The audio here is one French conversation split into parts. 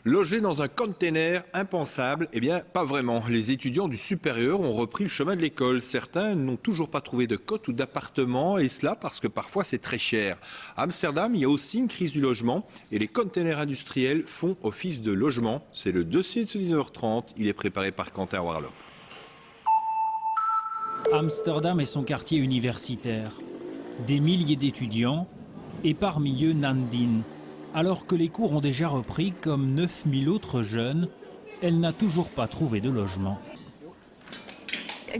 Loger dans un container, impensable? Eh bien, pas vraiment. Les étudiants du supérieur ont repris le chemin de l'école. Certains n'ont toujours pas trouvé de cote ou d'appartement, et cela parce que parfois c'est très cher. À Amsterdam, il y a aussi une crise du logement, et les containers industriels font office de logement. C'est le dossier de ce 19h30. Il est préparé par Quentin Warlop. Amsterdam est son quartier universitaire. Des milliers d'étudiants, et parmi eux Nandine. Alors que les cours ont déjà repris, comme 9000 autres jeunes, elle n'a toujours pas trouvé de logement.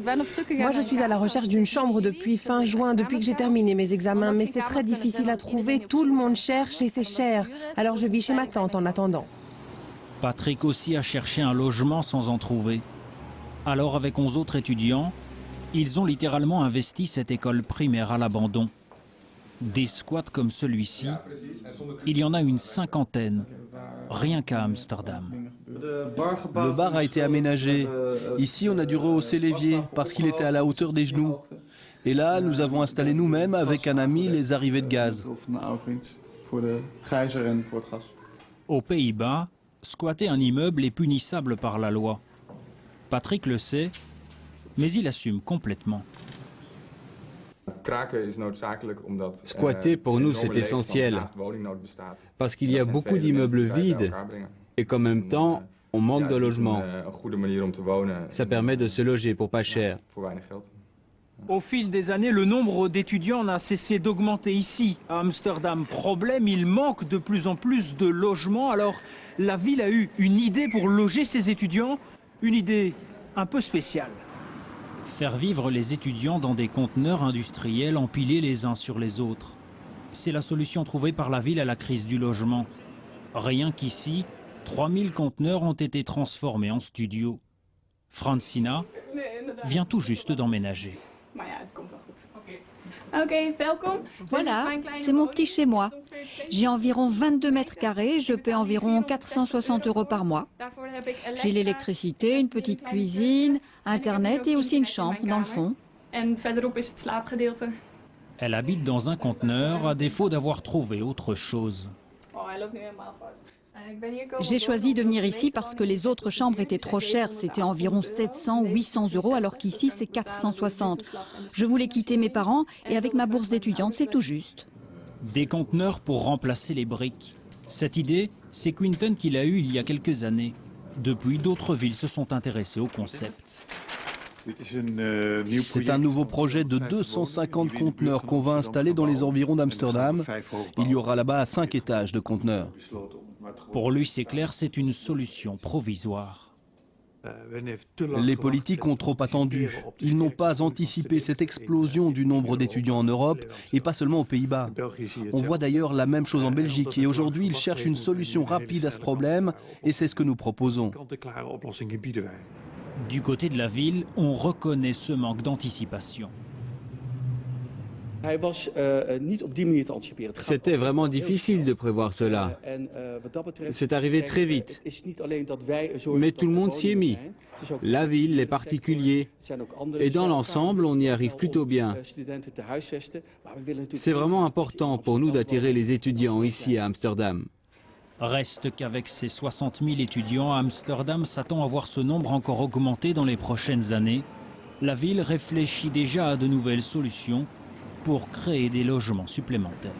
Moi, je suis à la recherche d'une chambre depuis fin juin, depuis que j'ai terminé mes examens, mais c'est très difficile à trouver, tout le monde cherche et c'est cher. Alors je vis chez ma tante en attendant. Patrick aussi a cherché un logement sans en trouver. Alors avec 11 autres étudiants, ils ont littéralement investi cette école primaire à l'abandon. Des squats comme celui-ci, il y en a une cinquantaine, rien qu'à Amsterdam. Le bar a été aménagé. Ici, on a dû rehausser l'évier parce qu'il était à la hauteur des genoux. Et là, nous avons installé nous-mêmes avec un ami les arrivées de gaz. Aux Pays-Bas, squatter un immeuble est punissable par la loi. Patrick le sait, mais il assume complètement. Squatter pour nous c'est essentiel, parce qu'il y a beaucoup d'immeubles vides et qu'en même temps on manque de logement. Ça permet de se loger pour pas cher. Au fil des années, le nombre d'étudiants n'a cessé d'augmenter ici, à Amsterdam. Problème, il manque de plus en plus de logements. Alors la ville a eu une idée pour loger ses étudiants, une idée un peu spéciale. Faire vivre les étudiants dans des conteneurs industriels empilés les uns sur les autres. C'est la solution trouvée par la ville à la crise du logement. Rien qu'ici, 3000 conteneurs ont été transformés en studios. Francina vient tout juste d'emménager. Voilà, c'est mon petit chez moi. J'ai environ 22 mètres carrés, je paie environ 460 € par mois. J'ai l'électricité, une petite cuisine, Internet et aussi une chambre dans le fond. Elle habite dans un conteneur à défaut d'avoir trouvé autre chose. J'ai choisi de venir ici parce que les autres chambres étaient trop chères. C'était environ 700 ou 800 € alors qu'ici c'est 460. Je voulais quitter mes parents et avec ma bourse d'étudiante c'est tout juste. Des conteneurs pour remplacer les briques. Cette idée, c'est Quinton qui l'a eue il y a quelques années. Depuis, d'autres villes se sont intéressées au concept. C'est un nouveau projet de 250 conteneurs qu'on va installer dans les environs d'Amsterdam. Il y aura là-bas 5 étages de conteneurs. Pour lui, c'est clair, c'est une solution provisoire. Les politiques ont trop attendu. Ils n'ont pas anticipé cette explosion du nombre d'étudiants en Europe et pas seulement aux Pays-Bas. On voit d'ailleurs la même chose en Belgique et aujourd'hui ils cherchent une solution rapide à ce problème et c'est ce que nous proposons. Du côté de la ville, on reconnaît ce manque d'anticipation. C'était vraiment difficile de prévoir cela. C'est arrivé très vite. Mais tout le monde s'y est mis. La ville, les particuliers. Et dans l'ensemble, on y arrive plutôt bien. C'est vraiment important pour nous d'attirer les étudiants ici à Amsterdam. Reste qu'avec ses 60 000 étudiants, Amsterdam s'attend à voir ce nombre encore augmenter dans les prochaines années. La ville réfléchit déjà à de nouvelles solutions pour créer des logements supplémentaires.